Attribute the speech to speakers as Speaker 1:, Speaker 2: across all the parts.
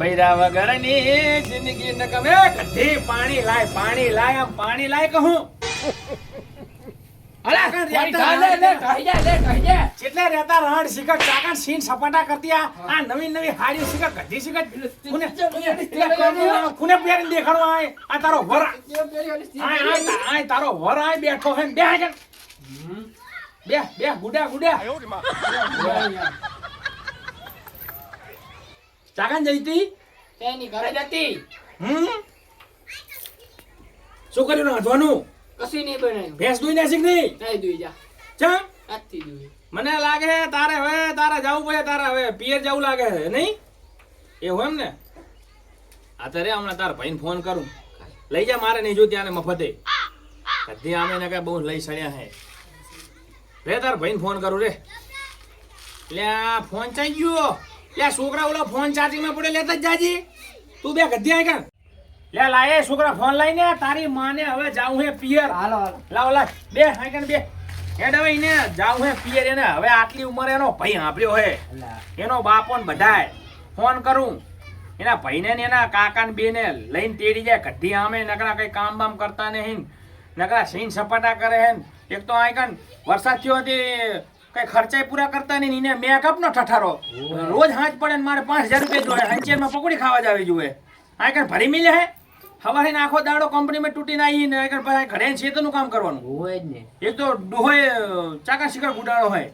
Speaker 1: બૈરા વગરની જિંદગી ન ગમે. કઢી પાણી લાય આમ પાણી લાય કહું. અલા કણ રહેતા જેટલા રહેતા રણ શિખર ચાકણ સીન સપાટા કરતી આ નવી હાડી શિખર કઢી શિખર કુને પહેરીને દેખાડો આ તારો વર આ તારો વર આ બેઠો હે બે ગુડા ચાકણ જઈતી
Speaker 2: તેની ઘરે જતી
Speaker 1: શું કર્યું નાધવાનું
Speaker 2: કશું નહીં બનાવ્યું.
Speaker 1: ભેંસ દુઈ નાસિક નહીં
Speaker 2: નહીં દુઈ જા
Speaker 1: ચમ
Speaker 2: આજથી દુઈ.
Speaker 1: મને લાગે તારે જવું પડે તારે હવે પિયર જવું લાગે છે નહીં એવું એમ ને આ તારે હમણાં તાર ભાઈને ફોન કરું લઈ જા મારે નહીં જોતી આને મફતે કદી આમે ને કઈ બહુ લઈ સડ્યા હે રે તાર ભાઈને ફોન કરું રે લે આ ફોન ચાઈ ગયો લે છોકરા ઓલો ફોન ચાર્જિંગ માં પડે લેતા જ જાજી તું બે ગધી આય કર લે લાય છોકરા ફોન લઈને તારી માને હવે જાવું હે પિયર
Speaker 2: હાલો
Speaker 1: લાવ બે આય કર બે હેડ હવે એને જાવું હે પિયર એને હવે આટલી ઉંમરે એનો ભાઈ હાંભળ્યો હે એનો બાપો ને બધાય ફોન કરું એના ભાઈને ને એના કાકા ને બેને લઈને તેડી જાય કઢી આમે નકરા કઈ કામ બામ કરતા નહીં નકરા સીન સપાટા કરે હે એક તો આય કન વરસાદ થયો હતી કઈ ખર્ચાય પૂરા કરતા નહીં એને મેકઅપ નો ઠઠારો રોજ હાંચ પડે ને મારે 5000 રૂપિયા જોઈએ હંચેરમાં પકોડી ખાવા જાવી જોઈએ આય કન ભરી મિલે હે હવારે આખો દાડો કંપનીમાં તૂટીને આવી ને આય કન પછી ઘરે ખેતરનું કામ કરવાનું
Speaker 2: હોય જ ને.
Speaker 1: એક તો ડોહોય ચાકા શિખર ગુડાળો હોય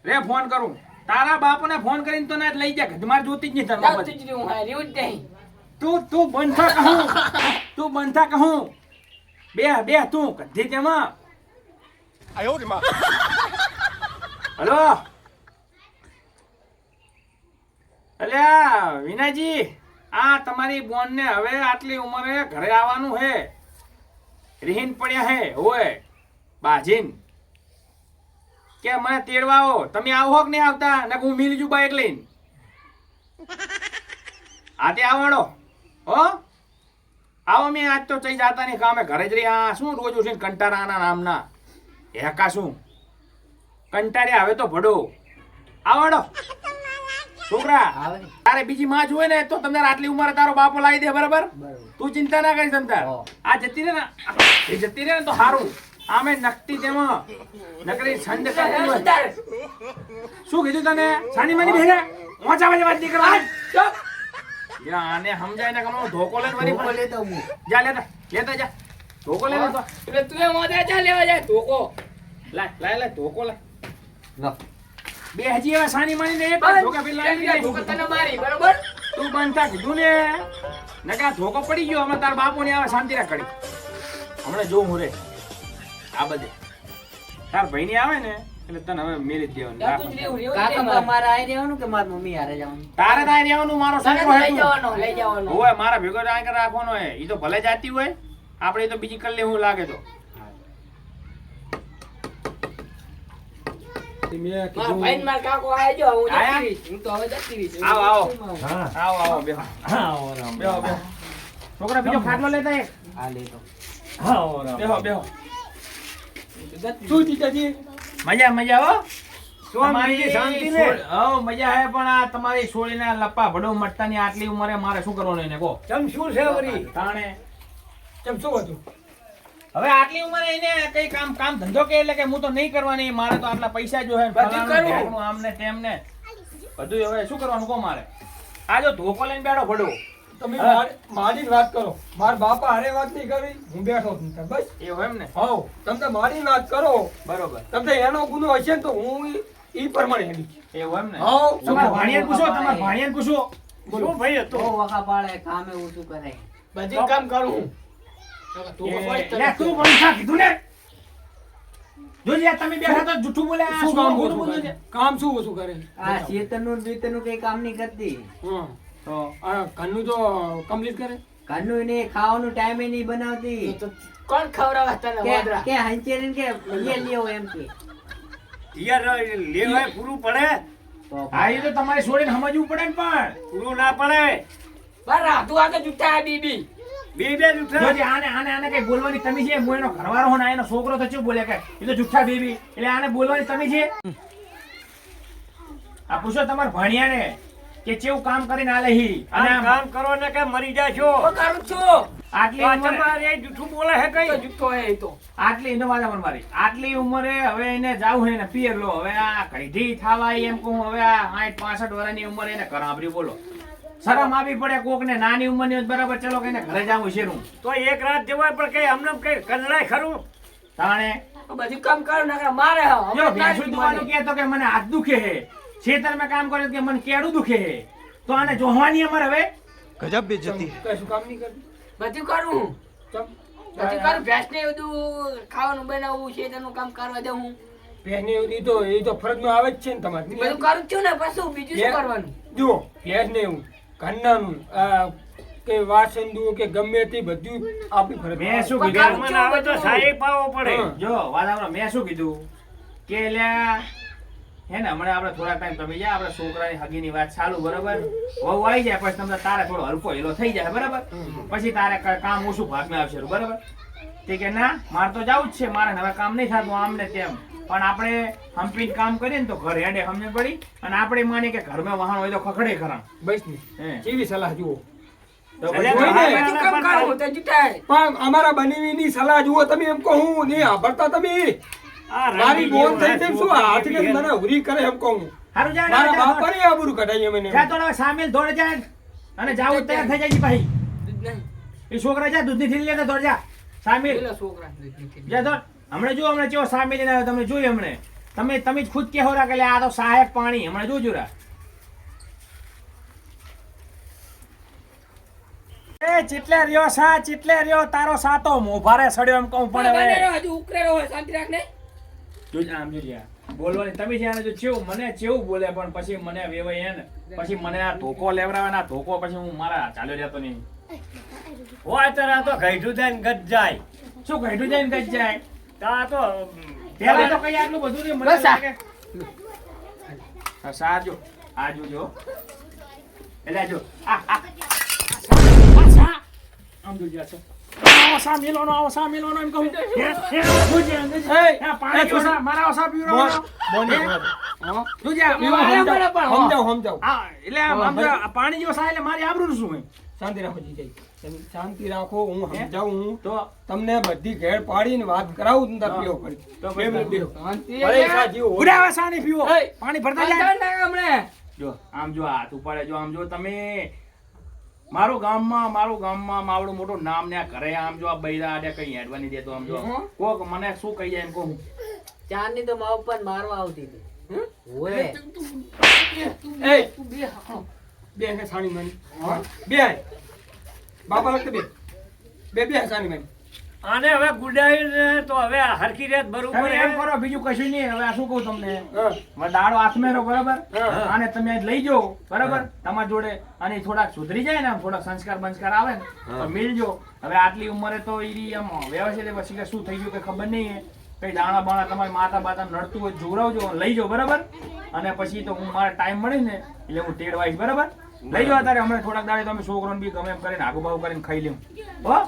Speaker 1: રે ફોન કરું તારા બાપને ફોન કરીને તો ના લઈ જા મારે જોતી જ નહીં તાર બાપ
Speaker 2: જાતું જ રહ્યું હા રહ્યું જ નહીં.
Speaker 1: તું બંધા કહું બે તું કધી તેમાં હલો અલ્યા વિનાજી આ તમારી બોન ને હવે આટલી ઉંમરે ઘરે આવવાનું હે રીહીન પડ્યા હે હોય બાજીન કે મને તેડવા આવો તમે આવો કે નહીં આવતા ને હું મિલી જુ બાઈક લઈને આતે આવડો હો આવો મેં આજ તો ચઈ જાતા નહીં કામે ઘરે જ રહ્યા શું રોજ ઉઠીને કંટારાના નામના હેકા શું કંટાળ્યા હવે તો ભડો આવડો છોકરા તારે બીજી માં જોવે ને તો તમને આટલી ઉંમરે તારો બાપો લાવી દે બરાબર તું ચિંતા ના કરી તમતાર આ જતી રે ને એ જતી રે ને તો સારું આમે નકતી તેમાં નકરી છંદ કરતી હોય શું કીધું તને સાની માની ભેગા ઓછા વાજે વાત નહીં કરવા યા આને સમજાય ને કમનો ધોકો લઈને વરી
Speaker 2: ધોકો લેતો હું.
Speaker 1: જા લેતા જા ધોકો લઈને તો
Speaker 2: એટલે તું એ મોઢે ચા લેવા જાય ધોકો.
Speaker 1: લાય ધોકો લાય બે હજી એવા સાની માની ને એક ધોકા પેલા
Speaker 2: ધોકો તને મારી બરોબર.
Speaker 1: તું બનતા કીધું ને નકા ધોકો પડી ગયો હમણાં તાર બાપુ ને આવે શાંતિ રાખ કરી હમણાં જોઉં હું રે આ બધે તાર ભાઈ ની આવે ને એટલે તને હવે મેરી જ
Speaker 2: જાતું જ
Speaker 1: દેવાનું
Speaker 2: રહ્યું રહ્યું જ
Speaker 3: કાકા
Speaker 2: નહીં.
Speaker 3: મારે આઈ રહેવાનું કે મારી મમ્મી હારે જવાનું?
Speaker 1: તારે તારે રહેવાનું મારો
Speaker 2: તને
Speaker 1: છોકરો
Speaker 2: લઈ
Speaker 1: હે
Speaker 2: જવાનો લઈ જવાનો.
Speaker 1: હોય મારા ભેગો આંકર રાખવાનો હે ઈ તો ભલે જાતી હોય આપણે તો બીજી કલ્લે હું લાગે તો
Speaker 2: મારા ભાઈ ને મારા કાકો આયા જો હું
Speaker 1: આયા?
Speaker 2: જતી રહીશ. હું તો હવે જતી રહીશ.
Speaker 1: આવો બેહો બેહો છોકરા બીજો ખાટલો લેતા એક
Speaker 3: આ લેતો.
Speaker 1: બેહો શું જીજાજી મજા હો તમારી શાંતિ ને હો મજા હે પણ આ તમારી છોડીના લપ્પા ભડો મટતાની આટલી ઉંમરે મારે શું કરવાનું એને કહો
Speaker 4: ચમ શું છે વરી
Speaker 1: તાણે
Speaker 4: ચમ શું હતું
Speaker 1: હવે આટલી ઉંમરે એને કઈ કામ ધંધો કે એટલે કે હું તો નહીં કરવાની મારે તો આટલા પૈસા જો હે
Speaker 2: બધું કરવું.
Speaker 1: આમ ને તેમ ને બધું હવે શું કરવાનું કહો મારે આ જો ધોકો લઈને બેઠો ભડો
Speaker 4: તમે મારી જ વાત કરો મારા બાપા હારે વાત નહીં કરી હું બેઠો છું ત્યાં, બસ
Speaker 1: એવું એમ ને
Speaker 4: હોવ તમે મારી વાત કરો
Speaker 1: બરોબર
Speaker 4: તમને એનો ગુનો હશે ને તો હું ઈ પ્રમાણે હેડી
Speaker 1: એવું એમ ને
Speaker 4: હોવ
Speaker 1: તમારા ભાણિયાને પૂછો તમારા ભાણિયાને પૂછો શું ભાઈ હતો
Speaker 3: બહુ વખા પાડે કામે ઓછું કરે.
Speaker 2: બધું કામ કરું હું. ધોકો પડી તને.
Speaker 1: લે તું બંધા કીધું ને જોજે તમે બેઠા તો જૂઠું બોલે આ
Speaker 4: શું કામ
Speaker 1: ખોટું
Speaker 4: ઓછું
Speaker 1: બોલે
Speaker 4: કરે
Speaker 1: છે
Speaker 4: કામ શું ઓછું કરે
Speaker 3: આ શેતરનું ને બેતરનું કઈ કામ નહીં કરતી.
Speaker 4: હા
Speaker 1: તો
Speaker 4: આ ઘરનું તો કમ્પ્લીટ કરે
Speaker 3: ઘરનું એને ખાવાનું ટાઈમે નહીં બનાવતી.
Speaker 2: તો કોણ ખવડાવે તને
Speaker 3: કે
Speaker 2: વાદરા?
Speaker 3: કે હંચેરીને કે લે લ્યો એમ કે.
Speaker 1: યાર લેવાય પૂરું પડે
Speaker 3: તો
Speaker 1: આ ઈ તો તમારે છોડીને સમજવું પડે ને પણ પૂરું ના પડે
Speaker 2: બરા તું આગળ જુઠ્ઠા બીબી
Speaker 1: બે જોજે આને કઈ બોલવાની તમી છે હું એનો ઘરવાળો હું એનો છોકરો તો શું બોલે કે એ તો જુઠ્ઠા બેબી એટલે આને બોલવાની તમી છે આ પૂછો તમારા ભાણિયાને કે ચેવું કામ કરીને આલે હી અને
Speaker 2: આમ કામ કરો ને કે મરી જાશો.
Speaker 4: કરું છું
Speaker 1: આટલી ઉંમરે
Speaker 2: તમારે એ જૂઠું બોલે છે કઈ જૂઠો હે એ તો.
Speaker 1: આટલી એનો વાદા પણ મારી આટલી ઉંમરે હવે એને જાવું હે ને પિયર લો હવે આ કઈધી થાવાય એમ કહું હવે આ 60 65 વર્ષની ઉંમરે એને કરાબરી બોલો શરમ આવી પડે કોક ને નાની ઉંમરની હોય તો બરાબર ચલો કઈને ઘરે જાવું છે હું
Speaker 2: તો એક રાત જવાય પણ કઈ અમને કઈ કનડાય ખરું.
Speaker 1: તાણે
Speaker 2: બધું કામ કરો ને મારે
Speaker 1: જો ભેંસું દુવાનું કહેતો કે મને હાથ દુખે હે ખેતર મેં કામ કર્યું કે મને કેડું દુખે હે તો આને જોવાની અમારે હવે
Speaker 5: ગજબ બેइज्जती
Speaker 4: કશું કામ નહીં કરતું
Speaker 6: બધું કરું
Speaker 4: ચમ
Speaker 6: બધું કરું ભેંસને બધું ખાવાનું બનાવવું છે તેનું કામ કરવા દઉં
Speaker 4: ભેંસને એવું એ તો ફરજમાં આવે જ છે ને તમારે
Speaker 6: બધું કરું જ છું ને પછી બીજું શું કરવાનું
Speaker 4: જુઓ ભેંસને એવું ઘરનાનું કે વાસંદુ કે ગમે તે બધું આપણી ફરજ
Speaker 1: મેં શું
Speaker 6: પણ
Speaker 1: કીધું
Speaker 2: મહેમાન આવે તો સાહેબ પાવો પડે.
Speaker 4: હા.
Speaker 1: જો વાદામાં મેં શું કીધું કે લ્યા હે ને હમણાં આપણે થોડા ટાઈમ તમે જા આપણે છોકરાની હગીની વાત ચાલુ બરાબર વહુ આવી જાય પછી તમને તારે થોડો હલકો હેલો થઈ જાય બરાબર પછી તારે કામ ઓછું ભાગમાં આવશે બરાબર તે કે ના મારે તો જવું જ છે મારે હવે કામ નહીં થતું આમને તેમ પણ આપણે હંપીને કામ કરીએ ને તો ઘર હેડે સમજ પડી અને આપણે માની કે ઘરમાં વાહન હોય તો ખખડે ખરા
Speaker 4: બસ ની
Speaker 1: હે
Speaker 4: કેવી સલાહ જુઓ
Speaker 1: તો
Speaker 2: સલાહ
Speaker 1: પછી
Speaker 2: તો
Speaker 4: જોઈને.
Speaker 6: બધું કામ કરું તો જુટાય
Speaker 4: પણ અમારા બનેવીની સલાહ જુઓ તમે એમ કહું નહીં સાંભળતા તમે
Speaker 2: આ
Speaker 4: મારી
Speaker 2: રંગીલો
Speaker 4: બોન થઈ થઈ શું હાથ કે
Speaker 2: વાળા
Speaker 4: મને ઉરી કરે એમ કહું
Speaker 1: હારું જાય
Speaker 4: મારા બાપાને આબરૂ કઢાઈએ મને
Speaker 1: જા તો હવે સામેલ દોડે જાય અને જાવું તૈયાર થઈ જાય જી ભાઈ
Speaker 6: દૂધ નહીં
Speaker 1: એ છોકરા જા દૂધની થેલી લેતા દોડ જા સામેલ
Speaker 6: પેલા છોકરા દૂધની થેલી.
Speaker 1: જા દોડ હમણે જો હમણે ચેવો સામેલ લઈને આવ્યો તમે જોઈ હમણે તમે જ ખુદ કહેવો રા કે લે આ તો સહાયક પાણી હમણે જોજો રા એ ચીટલે રહ્યો સા ચીટલે રહ્યો તારો સાતો મોભારે સડ્યો એમ કહું પણ હવે
Speaker 6: બનેરો હજુ ઉકરેલો હોય શાંતિ રાખ ને
Speaker 1: જોજ આમ જોજે બોલવાની તમે જ્યાં જો ચેવું મને ચેવું બોલે પણ પછી મને વેવાય ને પછી મને આ ધોકો લેવરાવે ને આ ધોકો પછી હું મારા ચાલ્યો જતો નહીં
Speaker 2: હોય તારા તો ઘઈઠું જાય ને ગજ જાય.
Speaker 1: શું કહેતું જાય ને કઈ જાય
Speaker 2: તા તો
Speaker 1: પેલા તો કઈ આટલું બધું નહીં મને
Speaker 6: બસ આ.
Speaker 1: લાગે હા, સાજો આ જોજો એટલે જો આમ જોજો આ છે. આવો સા મેલોનો એમ કહું જોજે, જોજે. આ પાણી જો સા, મારા સા પીવડાવવાનો. જોજે, આ
Speaker 4: સમજાવ
Speaker 1: આ, એટલે આમ જો આ પાણી જો સા એટલે મારી આબરૂનું શું હોય?
Speaker 4: શાંતિ રાખો જીજાઈ તમે શાંતિ રાખો હું સમજાવું હું
Speaker 1: તો
Speaker 4: તમને બધી ઘેર પાડીને વાત કરાવું ને તાર પીવો પડી
Speaker 1: તો
Speaker 4: બે મિનિટ બેહો.
Speaker 6: શાંતિ
Speaker 4: ભલે
Speaker 6: રાખ.
Speaker 4: સા જીવો.
Speaker 1: ઉડાવા સા નહીં પીવો.
Speaker 6: એય,
Speaker 1: પાણી ભરતા જાય.
Speaker 6: અંધાર નાખ હમણે.
Speaker 1: જો આમ જો હાથ ઉપાડે જો આમ જો તમે મારું ગામમાં માવડું મોટું નામ ને આ ઘરે આમ જો આ બૈરા આડે કઈ હેડવાની દેતો આમ જો
Speaker 6: હમ.
Speaker 1: કોક મને શું કહી જાય એમ કહું
Speaker 3: ચાંદની તો માવ પર મારવા આવતી હતી ઓય
Speaker 4: એ બે હે સાણી માની બે હે. બાપા લગતે બે બે હે સાણી માની
Speaker 2: આને હવે ગુડાઈને તો હવે હરખી રેત બરોબર
Speaker 1: તમે એમ
Speaker 2: હે.
Speaker 1: કરો બીજું કશું નહીં હવે આ શું કહું તમને
Speaker 4: હા
Speaker 1: હવે દાડો હાથમાં રહો બરાબર
Speaker 4: હા.
Speaker 1: આને તમે આજ લઈ જાઓ બરાબર તમારા જોડે અને થોડાક સુધરી જાય ને આમ થોડાક સંસ્કાર બંસ્કાર આવે ને તો મિલજો હવે આટલી ઉંમરે તો ઈ આમ વ્યવસ્થિત પછી કે શું થઈ ગયું કે ખબર નહીં હે કઈ દાણા બાણા તમારી માતા બાતા નડતું હોય જોવરાવજો લઈ જાઓ બરાબર અને પછી તો હું મારે ટાઈમ મળે ને એટલે હું તેડવાઈશ બરાબર લઈ જાઓ અત્યારે હમણાં થોડાક દાડે તમે છોકરોને બી ગમે એમ કરીને આગુ બાગુ કરીને ખાઈ લેવું હો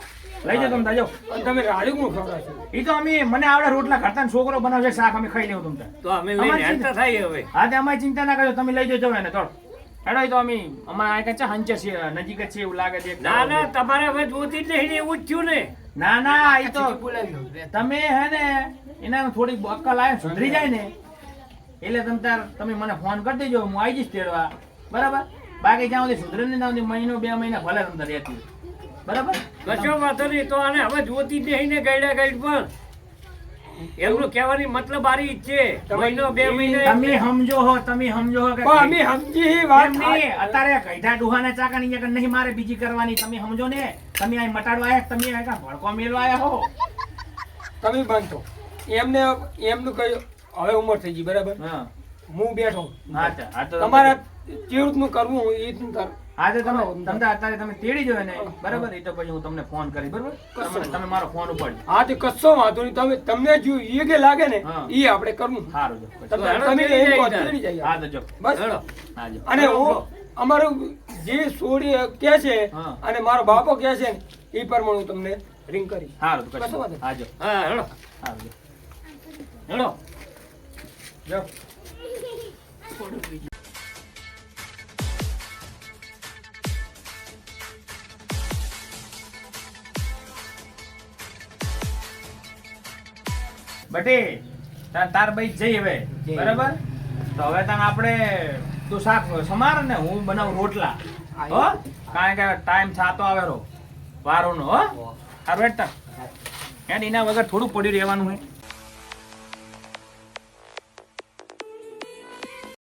Speaker 1: લઈ જાઓ તમે દાજો
Speaker 4: અને તમે રાડ્યું કોણ ખવડાવશો?
Speaker 1: ઈ તો અમે મને આવડે રોટલા કરતા ને છોકરો બનાવશે શાક અમે ખાઈ લેવું તમને
Speaker 2: તો અમે લઈને હેડતા થાય હવે.
Speaker 1: હા તે અમારી ચિંતા ના કરજો તમે લઈ જજો એને તોડ હેડો ઈ તો અમે અમારા આ કચ્છા હંચે છે નજીક જ છે એવું લાગે છે
Speaker 2: ના ના તમારે હવે જોતી જ નહીં ને એવું જ થયું ને.
Speaker 1: ના ના ઈ તો
Speaker 6: બોલાવ્યો.
Speaker 1: તમે હે ને એના થોડી અક્કલ આવે સુધરી જાય ને એટલે તમે મને ફોન કરી દેજો હું આવી જઈશ તેડવા બરાબર બાકી જ્યાં સુધી સુધરે ને ત્યાં સુધી મહિનો 2 મહિના ભલે તમને રહેતી બરાબર
Speaker 2: કશો વાંધો નહીં તો આને હવે જોતી જ નહીં ને ગયડા ગઈડ પણ એમનું કહેવાની મતલબ આરી જ છે મહિનો 2 મહિને
Speaker 1: તમે સમજો હો કે
Speaker 4: પણ અમે સમજી એ વાત
Speaker 1: એમ નહીં, અત્યારે ગઈઢા ડુહાના ચાકાની જગ્યા નહીં મારે બીજી કરવાની તમે સમજો ને તમે અહીં મટાડવા આયા તમે અહીં કાં ભડકો મેલવા આયા હો
Speaker 4: તમે બાંધો એમને એમનું કહ્યું હવે ઉંમર થઈ ગઈ બરાબર
Speaker 1: હા
Speaker 4: હું બેઠો
Speaker 1: હા તો
Speaker 4: તમારા ચેવડનું કરવું એ રીતનું તાર
Speaker 1: આજે તમે અત્યારે તમે તેડી જો ને બરાબર એ તો પછી હું તમને ફોન કરી બરાબર તમે મારો ફોન ઉપાડજો
Speaker 4: હા તે કશો વાંધો નહીં તમે તમને જો એ કે લાગે ને
Speaker 1: હા.
Speaker 4: એ આપણે કરવું
Speaker 1: સારું જો
Speaker 4: તમે
Speaker 2: હેડો,
Speaker 4: તમે
Speaker 2: તેડી
Speaker 4: એમ કહો,
Speaker 2: જાય
Speaker 4: તેડી જાય.
Speaker 1: હા તો જો
Speaker 4: બસ
Speaker 2: હેડો.
Speaker 1: હા જો
Speaker 4: અને હું અમારું જે છોડી કે છે
Speaker 1: હા.
Speaker 4: અને મારો બાપો કે છે ને એ પ્રમાણે હું તમને રિંગ કરી
Speaker 1: સારું તો
Speaker 4: કશો વાંધો
Speaker 1: હા જો
Speaker 2: હા હેડો.
Speaker 1: સારું જો હેડો
Speaker 4: જાઓ.
Speaker 1: બટી તાર ભાઈ જઈ હવે બરાબર તો હવે તને આપણે તું શાક સમાર ને હું બનાવું રોટલા હો કારણ કે ટાઈમ થાતો આવે રો વારોનો હો આ બેટા યાર એના વગર થોડું પડ્યું રહેવાનું હોય